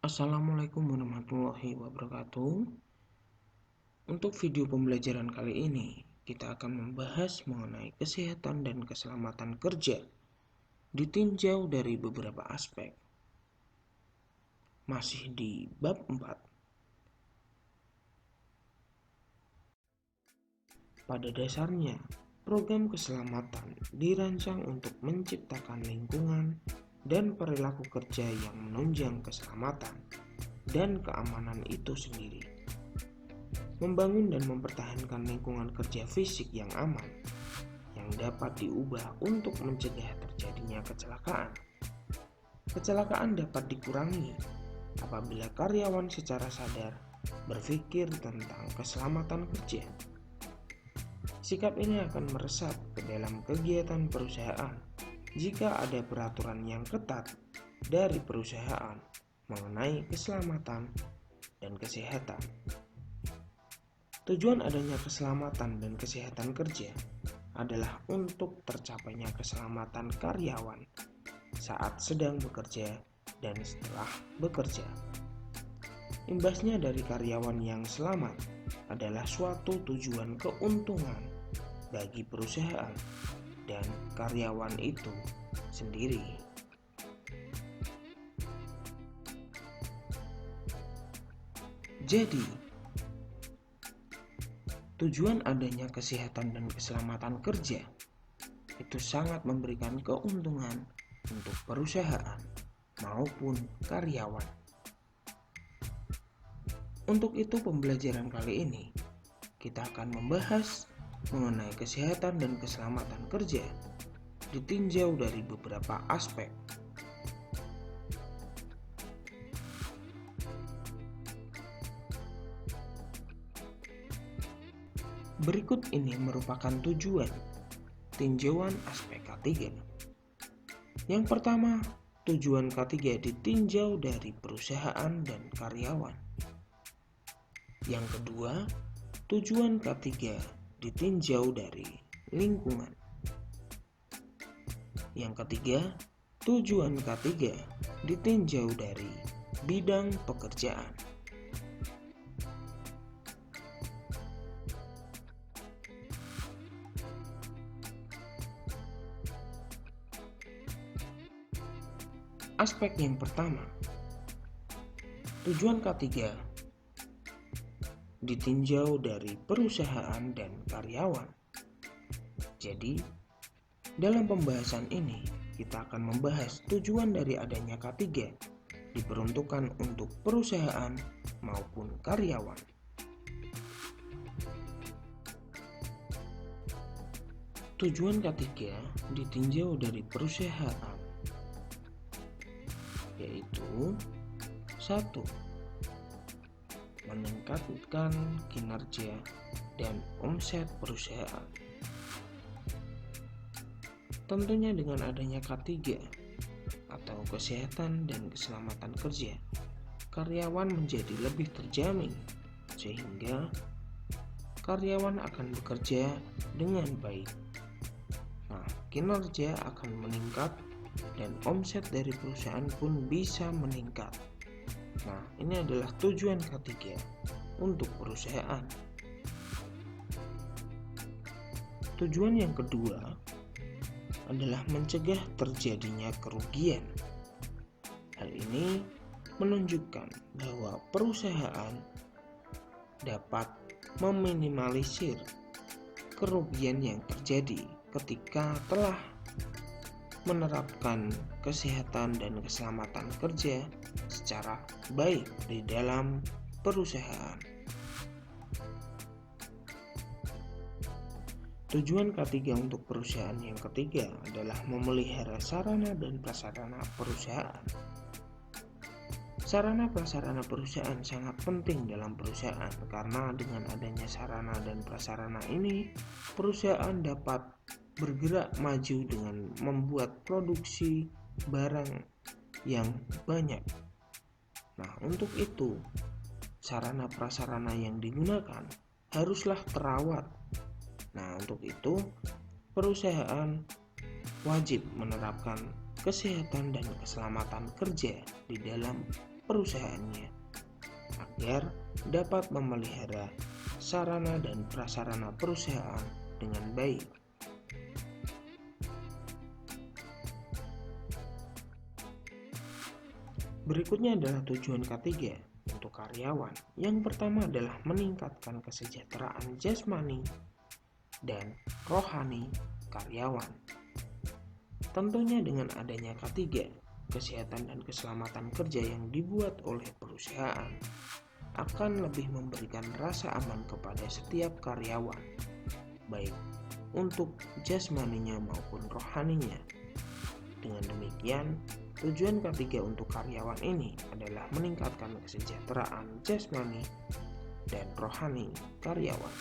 Assalamualaikum warahmatullahi wabarakatuh. Untuk video pembelajaran kali ini, kita akan membahas mengenai kesehatan dan keselamatan kerja ditinjau dari beberapa aspek. Masih di bab 4. Pada dasarnya, program keselamatan dirancang untuk menciptakan lingkungan dan perilaku kerja yang menunjang keselamatan dan keamanan itu sendiri. Membangun dan mempertahankan lingkungan kerja fisik yang aman, yang dapat diubah untuk mencegah terjadinya kecelakaan. Kecelakaan dapat dikurangi apabila karyawan secara sadar berpikir tentang keselamatan kerja. Sikap ini akan meresap ke dalam kegiatan perusahaan jika ada peraturan yang ketat dari perusahaan mengenai keselamatan dan kesehatan. Tujuan adanya keselamatan dan kesehatan kerja adalah untuk tercapainya keselamatan karyawan saat sedang bekerja dan setelah bekerja. Imbasnya dari karyawan yang selamat adalah suatu tujuan keuntungan bagi perusahaan dan karyawan itu sendiri. Jadi, tujuan adanya kesehatan dan keselamatan kerja itu sangat memberikan keuntungan untuk perusahaan maupun karyawan. Untuk itu pembelajaran kali ini kita akan membahas mengenai kesehatan dan keselamatan kerja ditinjau dari beberapa aspek. Berikut ini merupakan tujuan tinjauan aspek K3. Yang pertama, tujuan K3 ditinjau dari perusahaan dan karyawan. Yang kedua, tujuan K3 ditinjau dari lingkungan. Yang ketiga, tujuan K3 ditinjau dari bidang pekerjaan. Aspek yang pertama, tujuan K3 ditinjau dari perusahaan dan karyawan. Jadi, dalam pembahasan ini kita akan membahas tujuan dari adanya K3 diperuntukkan untuk perusahaan maupun karyawan. Tujuan K3 ditinjau dari perusahaan, yaitu 1. Meningkatkan kinerja dan omset perusahaan. Tentunya dengan adanya K3 atau kesehatan dan keselamatan kerja, karyawan menjadi lebih terjamin sehingga karyawan akan bekerja dengan baik. Nah, kinerja akan meningkat dan omset dari perusahaan pun bisa meningkat. Nah, ini adalah tujuan K3 untuk perusahaan. Tujuan yang kedua adalah mencegah terjadinya kerugian. Hal ini menunjukkan bahwa perusahaan dapat meminimalisir kerugian yang terjadi ketika telah menerapkan kesehatan dan keselamatan kerja secara baik di dalam perusahaan. Tujuan K3 untuk perusahaan yang ketiga adalah memelihara sarana dan prasarana perusahaan. Sarana prasarana perusahaan sangat penting dalam perusahaan karena dengan adanya sarana dan prasarana ini, perusahaan dapat bergerak maju dengan membuat produksi barang yang banyak. Nah, untuk itu sarana prasarana yang digunakan haruslah terawat. Nah, untuk itu perusahaan wajib menerapkan kesehatan dan keselamatan kerja di dalam perusahaannya agar dapat memelihara sarana dan prasarana perusahaan dengan baik. Berikutnya adalah tujuan ketiga untuk karyawan. Yang pertama adalah meningkatkan kesejahteraan jasmani dan rohani karyawan. Tentunya dengan adanya ketiga, kesehatan dan keselamatan kerja yang dibuat oleh perusahaan akan lebih memberikan rasa aman kepada setiap karyawan, baik untuk jasmaninya maupun rohaninya. Dengan demikian, tujuan ketiga untuk karyawan ini adalah meningkatkan kesejahteraan jasmani dan rohani karyawan.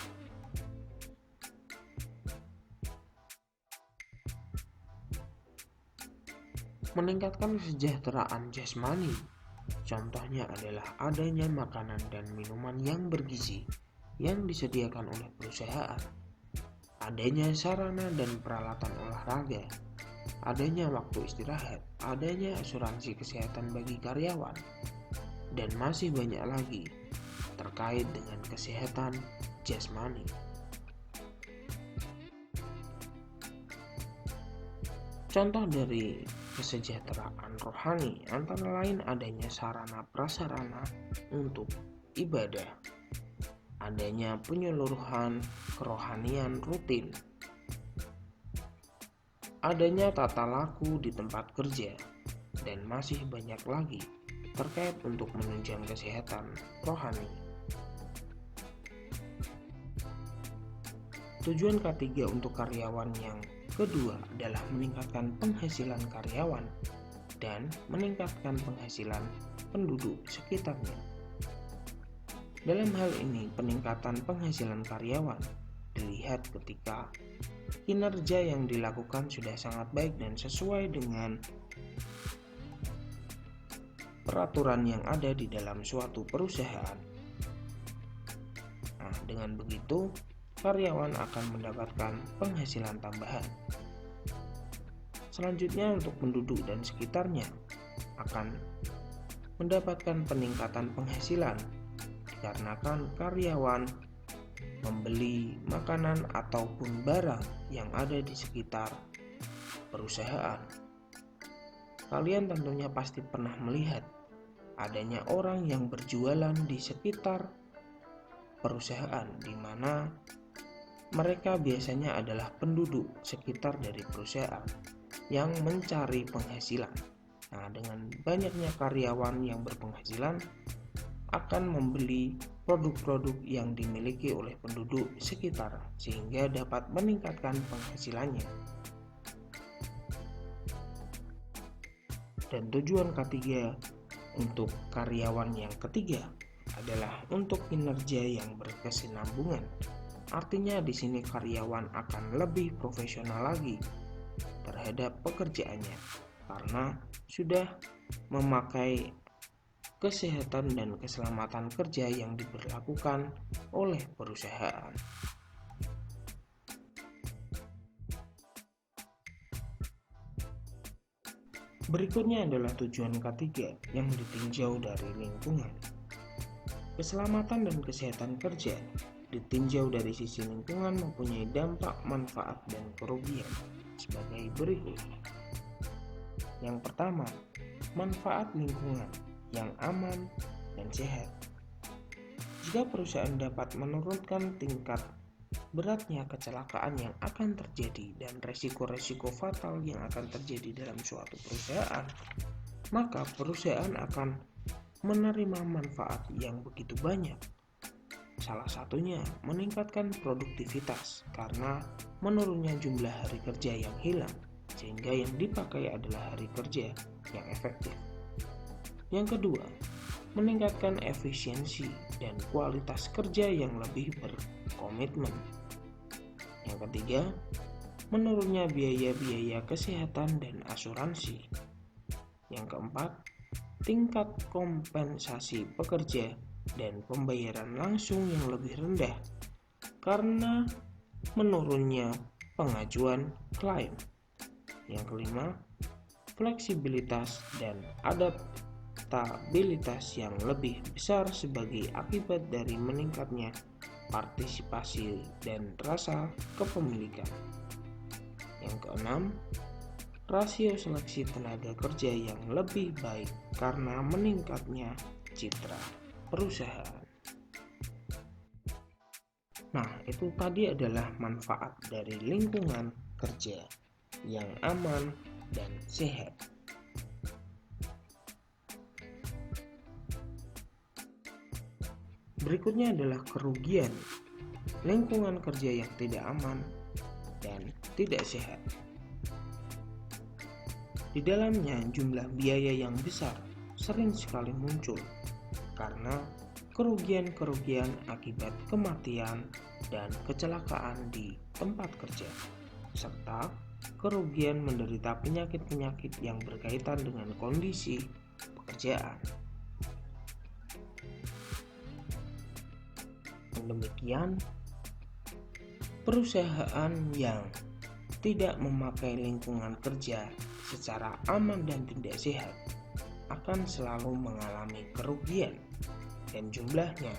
Meningkatkan kesejahteraan jasmani, contohnya adalah adanya makanan dan minuman yang bergizi yang disediakan oleh perusahaan, adanya sarana dan peralatan olahraga, adanya waktu istirahat, adanya asuransi kesehatan bagi karyawan, dan masih banyak lagi terkait dengan kesehatan jasmani. Contoh dari kesejahteraan rohani antara lain adanya sarana prasarana untuk ibadah, adanya penyeluruhan kerohanian rutin, adanya tata laku di tempat kerja, dan masih banyak lagi terkait untuk menunjang kesehatan rohani. Tujuan ketiga untuk karyawan yang kedua adalah meningkatkan penghasilan karyawan dan meningkatkan penghasilan penduduk sekitarnya. Dalam hal ini, peningkatan penghasilan karyawan dilihat ketika kinerja yang dilakukan sudah sangat baik dan sesuai dengan peraturan yang ada di dalam suatu perusahaan. Nah, dengan begitu, karyawan akan mendapatkan penghasilan tambahan. Selanjutnya untuk penduduk dan sekitarnya akan mendapatkan peningkatan penghasilan dikarenakan karyawan membeli makanan ataupun barang yang ada di sekitar perusahaan. Kalian tentunya pasti pernah melihat adanya orang yang berjualan di sekitar perusahaan, di mana mereka biasanya adalah penduduk sekitar dari perusahaan yang mencari penghasilan. Nah, dengan banyaknya karyawan yang berpenghasilan akan membeli produk-produk yang dimiliki oleh penduduk sekitar sehingga dapat meningkatkan penghasilannya. Dan tujuan ketiga untuk karyawan yang ketiga adalah untuk kinerja yang berkesinambungan. Artinya di sini karyawan akan lebih profesional lagi terhadap pekerjaannya karena sudah memakai kesehatan dan keselamatan kerja yang diberlakukan oleh perusahaan. Berikutnya adalah tujuan ketiga yang ditinjau dari lingkungan. Keselamatan dan kesehatan kerja ditinjau dari sisi lingkungan mempunyai dampak, manfaat, dan kerugian sebagai berikut. Yang pertama, manfaat lingkungan yang aman dan sehat. Jika perusahaan dapat menurunkan tingkat beratnya kecelakaan yang akan terjadi dan resiko-resiko fatal yang akan terjadi dalam suatu perusahaan, maka perusahaan akan menerima manfaat yang begitu banyak. Salah satunya meningkatkan produktivitas karena menurunnya jumlah hari kerja yang hilang, sehingga yang dipakai adalah hari kerja yang efektif. Yang kedua, meningkatkan efisiensi dan kualitas kerja yang lebih berkomitmen. Yang ketiga, menurunnya biaya-biaya kesehatan dan asuransi. Yang keempat, tingkat kompensasi pekerja dan pembayaran langsung yang lebih rendah karena menurunnya pengajuan klaim. Yang kelima, fleksibilitas dan adaptasi akseptabilitas yang lebih besar sebagai akibat dari meningkatnya partisipasi dan rasa kepemilikan. Yang keenam, rasio seleksi tenaga kerja yang lebih baik karena meningkatnya citra perusahaan. Nah, itu tadi adalah manfaat dari lingkungan kerja yang aman dan sehat. Berikutnya adalah kerugian lingkungan kerja yang tidak aman dan tidak sehat. Di dalamnya jumlah biaya yang besar sering sekali muncul karena kerugian-kerugian akibat kematian dan kecelakaan di tempat kerja, serta kerugian menderita penyakit-penyakit yang berkaitan dengan kondisi pekerjaan. Demikian, perusahaan yang tidak memakai lingkungan kerja secara aman dan tidak sehat akan selalu mengalami kerugian, dan jumlahnya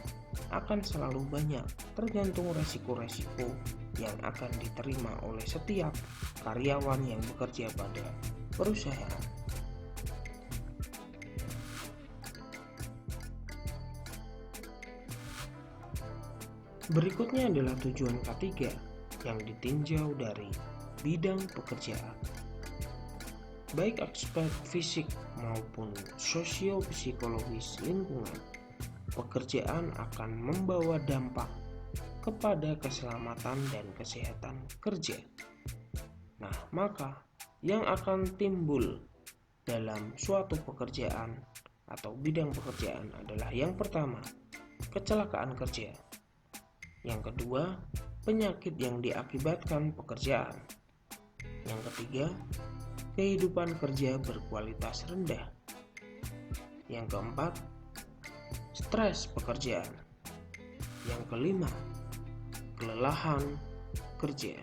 akan selalu banyak tergantung resiko-resiko yang akan diterima oleh setiap karyawan yang bekerja pada perusahaan. Berikutnya adalah tujuan ketiga yang ditinjau dari bidang pekerjaan. Baik aspek fisik maupun sosio-psikologis lingkungan pekerjaan akan membawa dampak kepada keselamatan dan kesehatan kerja. Nah, maka yang akan timbul dalam suatu pekerjaan atau bidang pekerjaan adalah yang pertama, kecelakaan kerja. Yang kedua, penyakit yang diakibatkan pekerjaan. Yang ketiga, kehidupan kerja berkualitas rendah. Yang keempat, stres pekerjaan. Yang kelima, kelelahan kerja.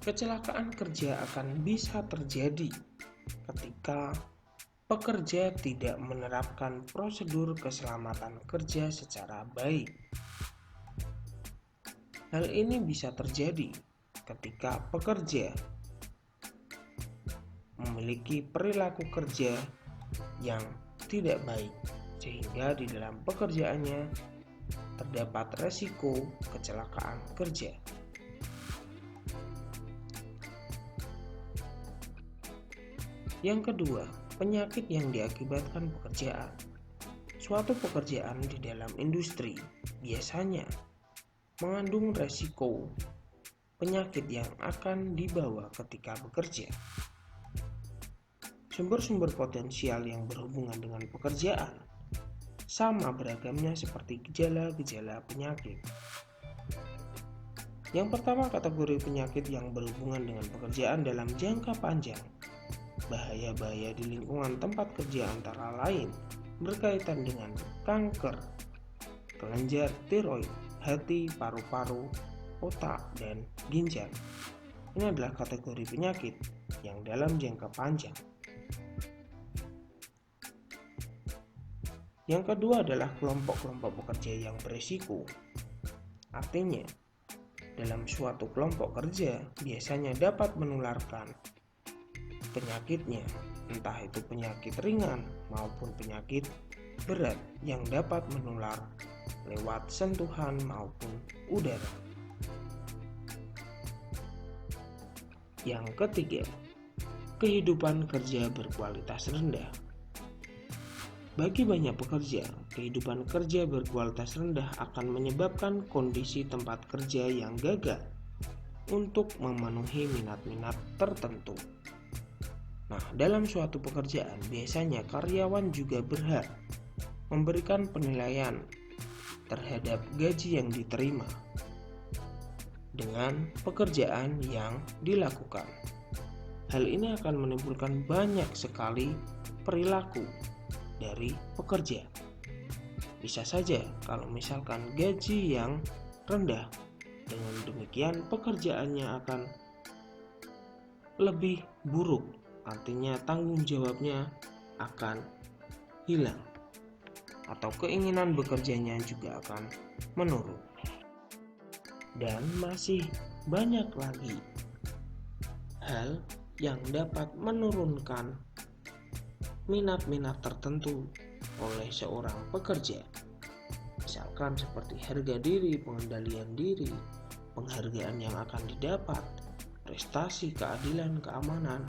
Kecelakaan kerja akan bisa terjadi ketika pekerja tidak menerapkan prosedur keselamatan kerja secara baik. Hal ini bisa terjadi ketika pekerja memiliki perilaku kerja yang tidak baik, sehingga di dalam pekerjaannya terdapat resiko kecelakaan kerja. Yang kedua, penyakit yang diakibatkan pekerjaan. Suatu pekerjaan di dalam industri biasanya mengandung resiko penyakit yang akan dibawa ketika bekerja. Sumber-sumber potensial yang berhubungan dengan pekerjaan sama beragamnya seperti gejala-gejala penyakit. Yang pertama, kategori penyakit yang berhubungan dengan pekerjaan dalam jangka panjang. Bahaya-bahaya di lingkungan tempat kerja antara lain berkaitan dengan kanker, kelenjar tiroid, hati, paru-paru, otak, dan ginjal. Ini adalah kategori penyakit yang dalam jangka panjang. Yang kedua adalah kelompok-kelompok pekerja yang berisiko. Artinya, dalam suatu kelompok kerja biasanya dapat menularkan penyakitnya, entah itu penyakit ringan maupun penyakit berat yang dapat menular lewat sentuhan maupun udara. Yang ketiga, kehidupan kerja berkualitas rendah. Bagi banyak pekerja, kehidupan kerja berkualitas rendah akan menyebabkan kondisi tempat kerja yang gagal untuk memenuhi minat-minat tertentu. Nah, dalam suatu pekerjaan, biasanya karyawan juga berhak memberikan penilaian terhadap gaji yang diterima dengan pekerjaan yang dilakukan. Hal ini akan menimbulkan banyak sekali perilaku dari pekerja. Bisa saja kalau misalkan gaji yang rendah, dengan demikian pekerjaannya akan lebih buruk artinya tanggung jawabnya akan hilang atau keinginan bekerjanya juga akan menurun. Dan masih banyak lagi hal yang dapat menurunkan minat-minat tertentu oleh seorang pekerja. Misalkan seperti harga diri, pengendalian diri, penghargaan yang akan didapat, prestasi, keadilan, keamanan,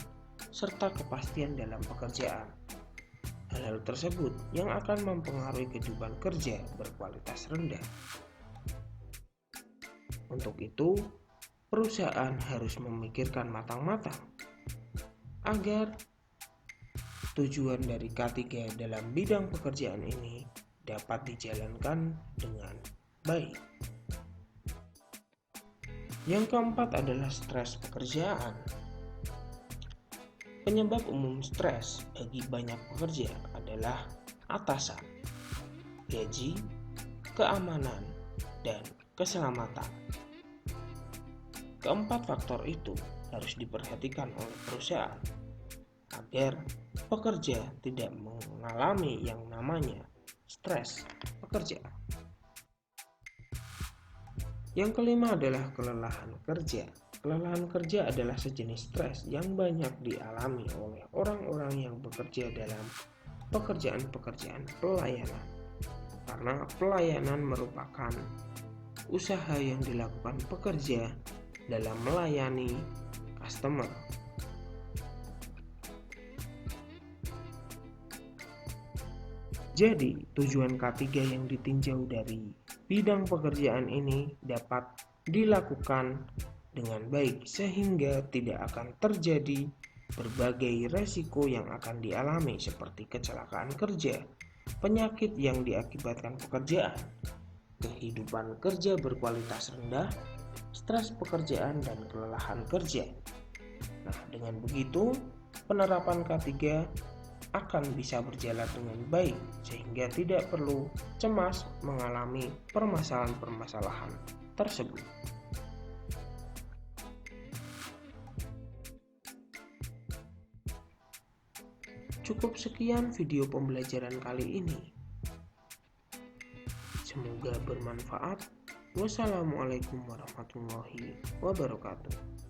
serta kepastian dalam pekerjaan. Hal-hal tersebut yang akan mempengaruhi kehidupan kerja berkualitas rendah. Untuk itu, perusahaan harus memikirkan matang-matang agar tujuan dari K3 dalam bidang pekerjaan ini dapat dijalankan dengan baik. Yang keempat adalah stres pekerjaan. Penyebab umum stres bagi banyak pekerja adalah atasan, gaji, keamanan, dan keselamatan. Keempat faktor itu harus diperhatikan oleh perusahaan agar pekerja tidak mengalami yang namanya stres pekerjaan. Yang kelima adalah kelelahan kerja. Kelelahan kerja adalah sejenis stres yang banyak dialami oleh orang-orang yang bekerja dalam pekerjaan-pekerjaan pelayanan. Karena pelayanan merupakan usaha yang dilakukan pekerja dalam melayani customer. Jadi, tujuan K3 yang ditinjau dari bidang pekerjaan ini dapat dilakukan dengan baik sehingga tidak akan terjadi berbagai resiko yang akan dialami seperti kecelakaan kerja, penyakit yang diakibatkan pekerjaan, kehidupan kerja berkualitas rendah, stres pekerjaan, dan kelelahan kerja. Nah, dengan begitu penerapan K3 akan bisa berjalan dengan baik sehingga tidak perlu cemas mengalami permasalahan-permasalahan tersebut. Cukup sekian video pembelajaran kali ini. Semoga bermanfaat. Wassalamualaikum warahmatullahi wabarakatuh.